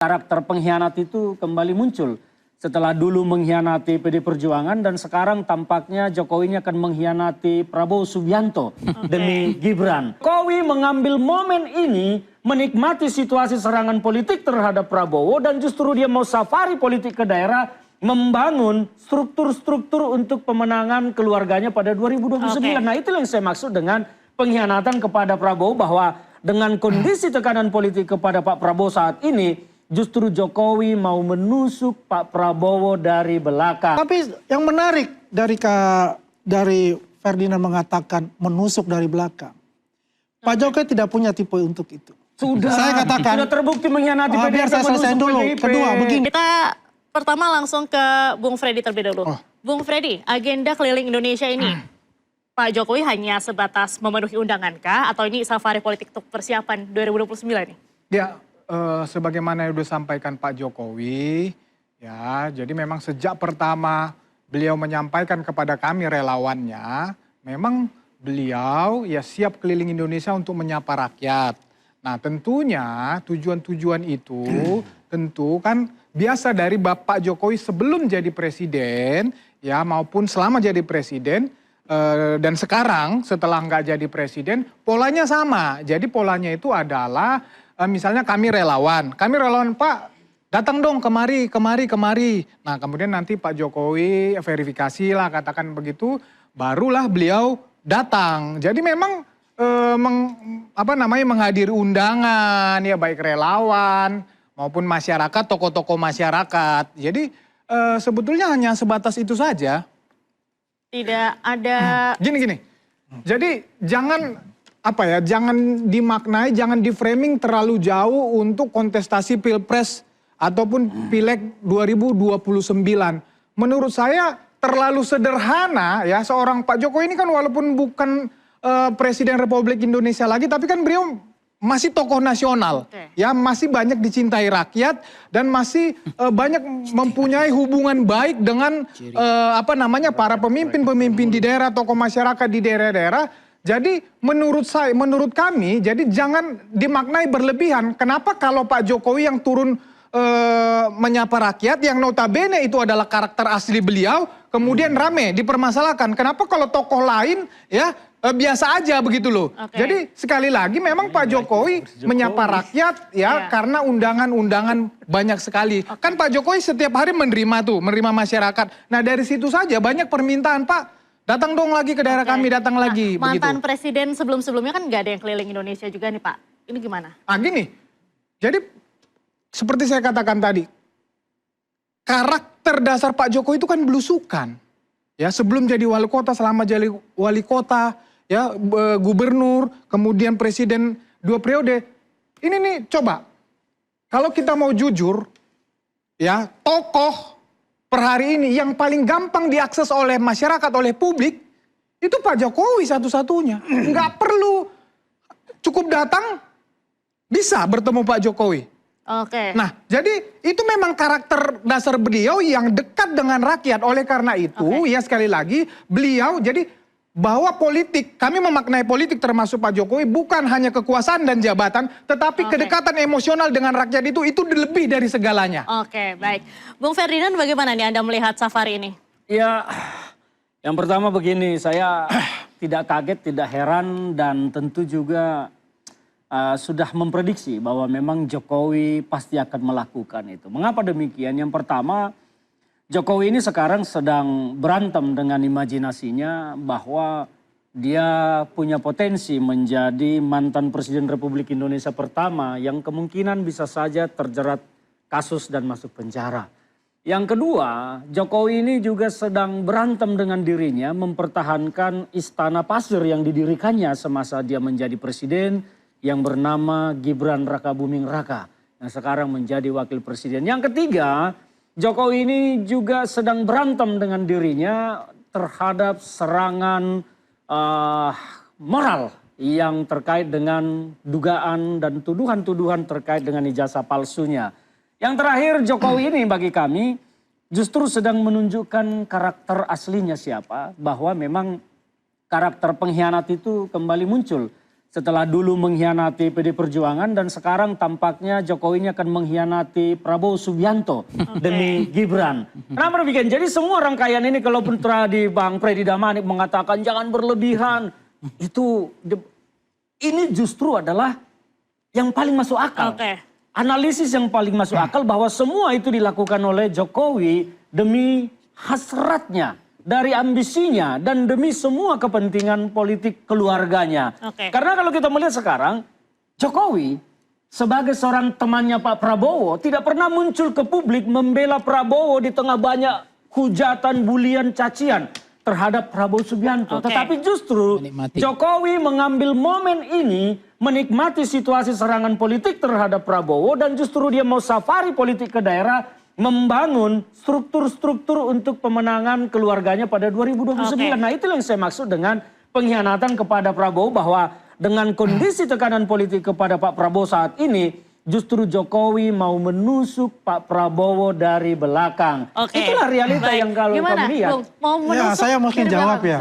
Karakter pengkhianat itu kembali muncul setelah dulu mengkhianati PD Perjuangan dan sekarang tampaknya Jokowi ini akan mengkhianati Prabowo Subianto demi Gibran. Jokowi mengambil momen ini menikmati situasi serangan politik terhadap Prabowo dan justru dia mau safari politik ke daerah membangun struktur-struktur untuk pemenangan keluarganya pada 2029. Nah, itulah yang saya maksud dengan pengkhianatan kepada Prabowo, bahwa dengan kondisi tekanan politik kepada Pak Prabowo saat ini justru Jokowi mau menusuk Pak Prabowo dari belakang. Tapi yang menarik dari Ferdinand mengatakan menusuk dari belakang. Pak Jokowi tidak punya tipe untuk itu. Sudah, saya katakan, sudah terbukti mengkhianati PDIP. Biar saya selesai dulu. Kedua, begini. Kita pertama langsung ke Bung Freddy terlebih dahulu. Bung Freddy, agenda keliling Indonesia ini, Pak Jokowi hanya sebatas memenuhi undangan kah? Atau ini safari politik untuk persiapan 2029 nih? Ya, sebagaimana yang sudah sampaikan Pak Jokowi, ya, jadi memang sejak pertama beliau menyampaikan kepada kami relawannya, memang beliau ya siap keliling Indonesia untuk menyapa rakyat. Nah, tentunya tujuan-tujuan itu tentu kan biasa dari Bapak Jokowi sebelum jadi presiden, ya, maupun selama jadi presiden, dan sekarang setelah nggak jadi presiden, polanya sama. Jadi polanya itu adalah misalnya kami relawan Pak, datang dong kemari. Nah, kemudian nanti Pak Jokowi verifikasi lah, katakan begitu, barulah beliau datang. Jadi memang menghadiri undangan, ya, baik relawan maupun masyarakat, tokoh-tokoh masyarakat. Jadi sebetulnya hanya sebatas itu saja. Tidak ada... Gini. Jadi jangan dimaknai, jangan di-framing terlalu jauh untuk kontestasi Pilpres ataupun Pileg 2029. Menurut saya terlalu sederhana, ya, seorang Pak Jokowi ini kan walaupun bukan Presiden Republik Indonesia lagi, tapi kan beliau masih tokoh nasional, ya, masih banyak dicintai rakyat dan masih banyak mempunyai hubungan baik dengan para pemimpin di daerah, tokoh masyarakat di daerah-daerah. Jadi menurut kami, jadi jangan dimaknai berlebihan. Kenapa kalau Pak Jokowi yang turun menyapa rakyat, yang notabene itu adalah karakter asli beliau, kemudian rame dipermasalahkan. Kenapa kalau tokoh lain, ya, biasa aja begitu loh. Jadi sekali lagi memang Pak Jokowi menyapa rakyat, ya, karena undangan-undangan banyak sekali. Kan Pak Jokowi setiap hari menerima masyarakat. Nah, dari situ saja banyak permintaan, Pak, datang dong lagi ke daerah kami, datang lagi. Mantan presiden sebelum-sebelumnya kan nggak ada yang keliling Indonesia juga nih, Pak. Ini gimana? Gini, jadi seperti saya katakan tadi, karakter dasar Pak Jokowi itu kan belusukan. Ya, sebelum jadi wali kota, selama jadi wali kota, ya, gubernur, kemudian presiden 2 periode. Ini nih, coba, kalau kita mau jujur, ya, tokoh per hari ini yang paling gampang diakses oleh masyarakat, oleh publik, itu Pak Jokowi satu-satunya. Nggak perlu, cukup datang, bisa bertemu Pak Jokowi. Nah, jadi itu memang karakter dasar beliau yang dekat dengan rakyat. Oleh karena itu, ya, sekali lagi, beliau jadi bahwa politik, kami memaknai politik termasuk Pak Jokowi bukan hanya kekuasaan dan jabatan, tetapi kedekatan emosional dengan rakyat itu lebih dari segalanya. Baik. Bung Ferdinand, bagaimana nih Anda melihat safari ini? Ya, yang pertama begini, saya tidak kaget, tidak heran, dan tentu juga sudah memprediksi bahwa memang Jokowi pasti akan melakukan itu. Mengapa demikian? Yang pertama, Jokowi ini sekarang sedang berantem dengan imajinasinya bahwa dia punya potensi menjadi mantan Presiden Republik Indonesia pertama yang kemungkinan bisa saja terjerat kasus dan masuk penjara. Yang kedua, Jokowi ini juga sedang berantem dengan dirinya mempertahankan istana pasir yang didirikannya semasa dia menjadi presiden, yang bernama Gibran Rakabuming Raka, yang sekarang menjadi wakil presiden. Yang ketiga, Jokowi ini juga sedang berantem dengan dirinya terhadap serangan moral yang terkait dengan dugaan dan tuduhan-tuduhan terkait dengan ijazah palsunya. Yang terakhir, Jokowi ini bagi kami justru sedang menunjukkan karakter aslinya siapa, bahwa memang karakter pengkhianat itu kembali muncul setelah dulu mengkhianati PD Perjuangan dan sekarang tampaknya Jokowi ini akan mengkhianati Prabowo Subianto demi Gibran. Kenapa demikian? Jadi semua rangkaian ini kalaupun tadi Bang Freddy Damanik mengatakan jangan berlebihan, ini justru adalah yang paling masuk akal. Analisis yang paling masuk akal bahwa semua itu dilakukan oleh Jokowi demi hasratnya, dari ambisinya, dan demi semua kepentingan politik keluarganya. Karena kalau kita melihat sekarang, Jokowi sebagai seorang temannya Pak Prabowo tidak pernah muncul ke publik membela Prabowo di tengah banyak hujatan, bulian, cacian terhadap Prabowo Subianto. Tetapi justru Jokowi mengambil momen ini menikmati situasi serangan politik terhadap Prabowo dan justru dia mau safari politik ke daerah, membangun struktur-struktur untuk pemenangan keluarganya pada 2029. Nah, itulah yang saya maksud dengan pengkhianatan kepada Prabowo, bahwa dengan kondisi tekanan politik kepada Pak Prabowo saat ini, justru Jokowi mau menusuk Pak Prabowo dari belakang. Itulah realita yang kalau kami lihat. Ya, saya mungkin jawab ya.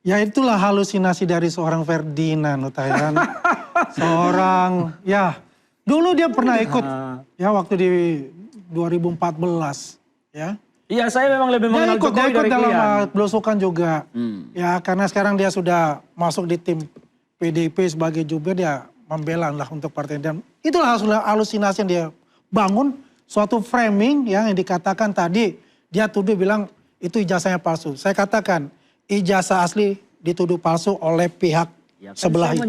Ya itulah halusinasi dari seorang Ferdinand Huta-Heian. Seorang, ya dulu dia pernah ikut ya waktu di 2014 ya. Iya, saya memang lebih mengenal Jokowi dari ikut dalam Klian. belusukan juga. Ya karena sekarang dia sudah masuk di tim PDIP sebagai jubir, dia membela lah untuk partai. Dan itulah halusinasi yang dia bangun, suatu framing yang dikatakan tadi. Dia tuduh bilang itu ijazahnya palsu. Saya katakan ijazah asli dituduh palsu oleh pihak sebelah itu.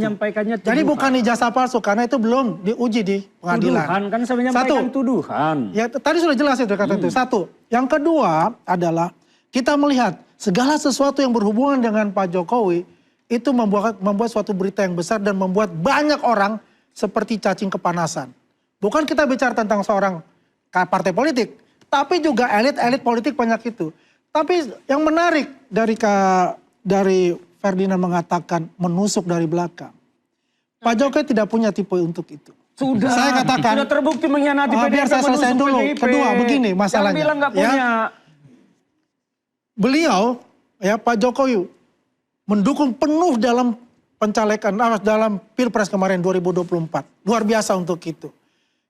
Jadi bukan ijazah palsu karena itu belum diuji di pengadilan. Tuduhan, kan saya menyampaikan tuduhan. Ya tadi sudah jelas itu kata itu. Satu. Yang kedua adalah kita melihat segala sesuatu yang berhubungan dengan Pak Jokowi itu membuat suatu berita yang besar dan membuat banyak orang seperti cacing kepanasan. Bukan kita bicara tentang seorang partai politik, tapi juga elit-elit politik banyak itu. Tapi yang menarik dari Ferdinand mengatakan menusuk dari belakang. Pak Jokowi tidak punya tipe untuk itu. Sudah, saya katakan, sudah terbukti mengkhianati PDIP. Biar saya selesai dulu. PDIP. Kedua, begini masalahnya. Yang bilang nggak punya. Ya, beliau, ya Pak Jokowi mendukung penuh dalam pencalekan, dalam Pilpres kemarin 2024. Luar biasa untuk itu.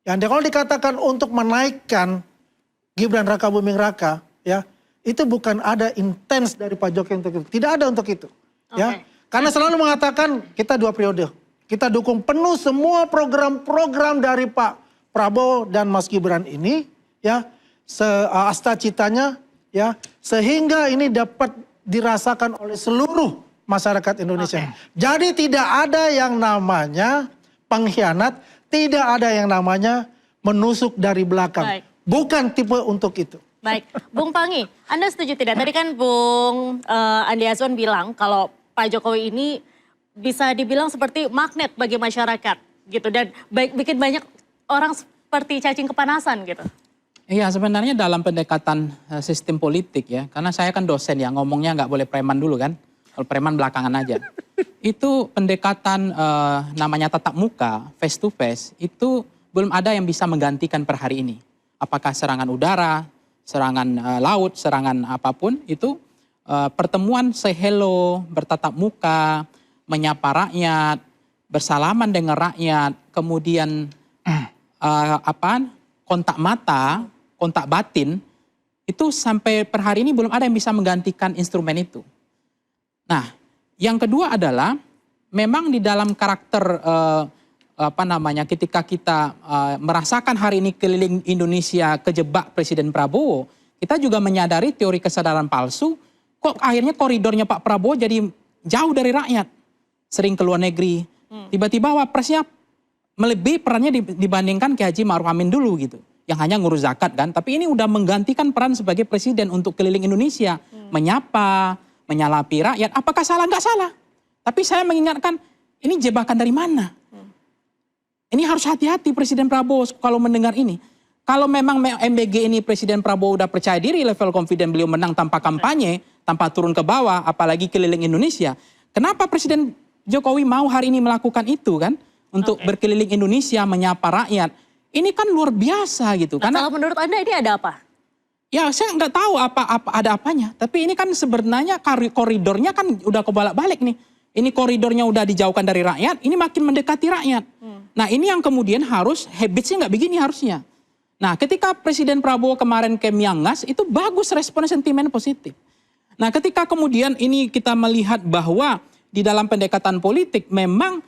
Yang kalau dikatakan untuk menaikkan Gibran Raka Buming Raka, ya itu bukan ada intens dari Pak Jokowi untuk itu. Tidak ada untuk itu. Ya, karena selalu mengatakan kita 2 periode. Kita dukung penuh semua program-program dari Pak Prabowo dan Mas Gibran ini, ya, asta-citanya, ya, sehingga ini dapat dirasakan oleh seluruh masyarakat Indonesia. Jadi tidak ada yang namanya pengkhianat, tidak ada yang namanya menusuk dari belakang. Bukan tipe untuk itu. Baik, Bung Panggi, Anda setuju tidak? Tadi kan Bung Andi Azwan bilang kalau Pak Jokowi ini bisa dibilang seperti magnet bagi masyarakat gitu, dan bikin banyak orang seperti cacing kepanasan gitu. Iya, sebenarnya dalam pendekatan sistem politik ya, karena saya kan dosen ya, ngomongnya nggak boleh preman dulu kan, kalau preman belakangan aja. Itu pendekatan namanya tatap muka, face to face, itu belum ada yang bisa menggantikan per hari ini. Apakah serangan udara, serangan laut, serangan apapun, itu pertemuan say hello, bertatap muka, menyapa rakyat, bersalaman dengan rakyat, kemudian kontak mata, kontak batin, itu sampai per hari ini belum ada yang bisa menggantikan instrumen itu. Nah, yang kedua adalah memang di dalam karakter ketika kita merasakan hari ini keliling Indonesia kejebak Presiden Prabowo, kita juga menyadari teori kesadaran palsu. Kok akhirnya koridornya Pak Prabowo jadi jauh dari rakyat. Sering ke luar negeri. Tiba-tiba wapresnya melebihi perannya dibandingkan Kiai Haji Ma'ruf Amin dulu gitu. Yang hanya ngurus zakat kan. Tapi ini udah menggantikan peran sebagai presiden untuk keliling Indonesia. Menyapa, menyalapi rakyat. Apakah salah? Nggak salah. Tapi saya mengingatkan, ini jebakan dari mana? Ini harus hati-hati Presiden Prabowo kalau mendengar ini. Kalau memang MBG ini Presiden Prabowo udah percaya diri, level confident beliau menang tanpa kampanye, tanpa turun ke bawah, apalagi keliling Indonesia. Kenapa Presiden Jokowi mau hari ini melakukan itu kan? Untuk berkeliling Indonesia, menyapa rakyat. Ini kan luar biasa gitu. Nah, karena kalau menurut Anda ini ada apa? Ya saya nggak tahu ada apanya. Tapi ini kan sebenarnya koridornya kan udah kebolak-balik nih. ini koridornya udah dijauhkan dari rakyat, ini makin mendekati rakyat. Nah ini yang kemudian harus, habitsnya nggak begini harusnya. Nah ketika Presiden Prabowo kemarin ke Miangas, itu bagus respon sentimen positif. Nah ketika kemudian ini kita melihat bahwa di dalam pendekatan politik memang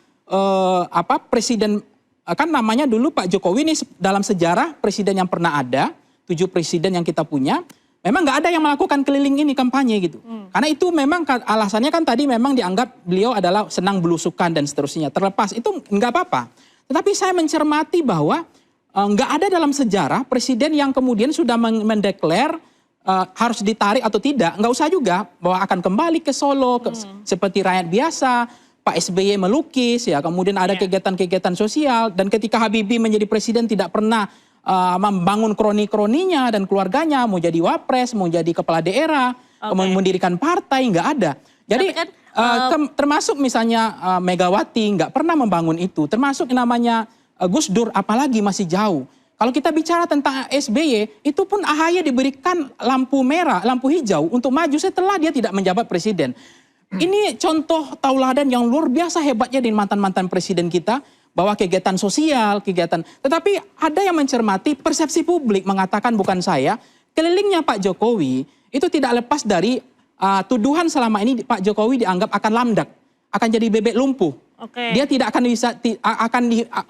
presiden, kan namanya dulu Pak Jokowi ini dalam sejarah presiden yang pernah ada, 7 presiden yang kita punya, memang nggak ada yang melakukan keliling ini kampanye gitu. Karena itu memang alasannya kan tadi memang dianggap beliau adalah senang belusukan dan seterusnya. Terlepas itu nggak apa-apa. Tetapi saya mencermati bahwa nggak ada dalam sejarah presiden yang kemudian sudah mendeklar harus ditarik atau tidak. Nggak usah juga bahwa akan kembali ke Solo seperti rakyat biasa. Pak SBY melukis ya, kemudian ada kegiatan-kegiatan sosial. Dan ketika Habibie menjadi presiden tidak pernah membangun kroni-kroninya dan keluarganya, mau jadi wapres, mau jadi kepala daerah, mendirikan partai, nggak ada. Jadi termasuk misalnya Megawati nggak pernah membangun itu, termasuk namanya Gus Dur apalagi masih jauh. Kalau kita bicara tentang SBY, itu pun AHY diberikan lampu merah, lampu hijau untuk maju setelah dia tidak menjabat presiden. Ini contoh tauladan yang luar biasa hebatnya di mantan-mantan presiden kita, bahwa kegiatan sosial, kegiatan... Tetapi ada yang mencermati persepsi publik mengatakan bukan saya, kelilingnya Pak Jokowi itu tidak lepas dari tuduhan selama ini Pak Jokowi dianggap akan lamdak, akan jadi bebek lumpuh. Dia tidak akan bisa,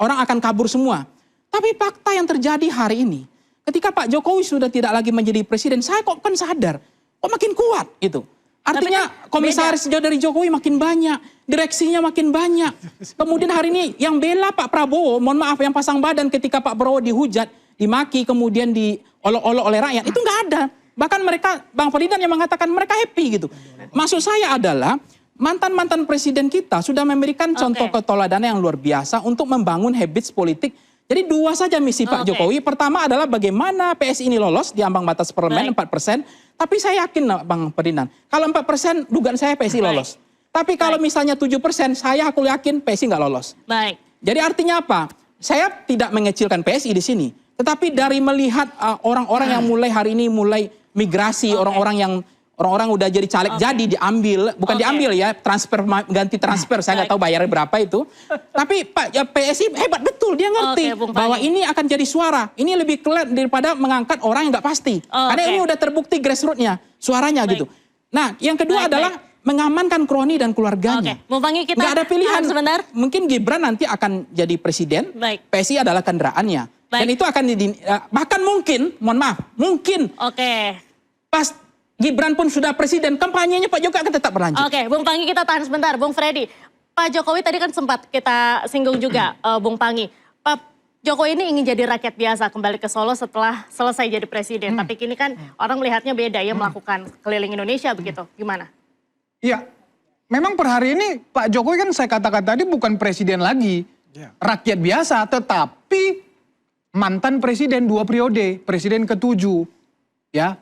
orang akan kabur semua. Tapi fakta yang terjadi hari ini, ketika Pak Jokowi sudah tidak lagi menjadi presiden, saya kok kan sadar, kok makin kuat gitu. Artinya komisaris dari Jokowi makin banyak, direksinya makin banyak. Kemudian hari ini yang bela Pak Prabowo, mohon maaf yang pasang badan ketika Pak Prabowo dihujat, dimaki, kemudian diolok-olok oleh rakyat, itu nggak ada. Bahkan mereka, Bang Ferdinand yang mengatakan mereka happy gitu. Maksud saya adalah, mantan-mantan presiden kita sudah memberikan contoh keteladanan yang luar biasa untuk membangun habits politik. Jadi 2 saja misi Pak Jokowi. Pertama adalah bagaimana PSI ini lolos di ambang batas parlemen 4%. Tapi saya yakin Bang Ferdinand, kalau 4% dugaan saya PSI lolos. Tapi kalau misalnya 7%, aku yakin PSI nggak lolos. Jadi artinya apa? Saya tidak mengecilkan PSI di sini. Tetapi dari melihat orang-orang yang mulai hari ini mulai migrasi, orang-orang udah jadi caleg jadi diambil, bukan diambil ya, transfer ganti transfer, saya nggak tahu bayarnya berapa itu. Tapi Pak PSI hebat betul, dia ngerti bahwa ini akan jadi suara. Ini lebih keren daripada mengangkat orang yang nggak pasti. Karena ini udah terbukti grassroots-nya, suaranya gitu. Nah, yang kedua adalah mengamankan kroni dan keluarganya. Bung Panggi, kita nggak ada pilihan. Sebentar. Mungkin Gibran nanti akan jadi presiden, PSI adalah kendaraannya. Dan itu akan bahkan mungkin, mohon maaf, mungkin pas Gibran pun sudah presiden, kampanyenya Pak Jokowi akan tetap berlanjut. Bung Panggi kita tahan sebentar. Bung Freddy, Pak Jokowi tadi kan sempat kita singgung juga, Bung Panggi. Pak Jokowi ini ingin jadi rakyat biasa, kembali ke Solo setelah selesai jadi presiden. Tapi kini kan orang melihatnya beda ya, melakukan keliling Indonesia begitu. Gimana? Iya, memang per hari ini Pak Jokowi kan saya katakan tadi bukan presiden lagi. Rakyat biasa, tetapi mantan presiden 2 periode, presiden ke-7. Ya.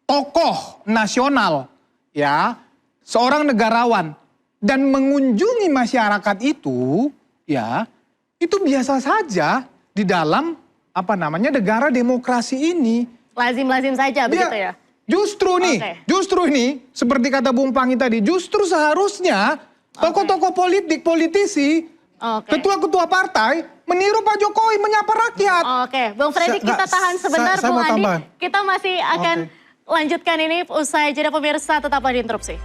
Tokoh nasional, ya, seorang negarawan dan mengunjungi masyarakat itu, ya, itu biasa saja di dalam negara demokrasi ini. Lazim-lazim saja begitu ya. Justru ini seperti kata Bung Panggi tadi, justru seharusnya tokoh-tokoh politik, politisi, ketua-ketua partai meniru Pak Jokowi menyapa rakyat. Bung Freddy kita tahan sebentar, Bung Andi. Kita masih akan lanjutkan ini usai jeda pemirsa, tetaplah di Interupsi.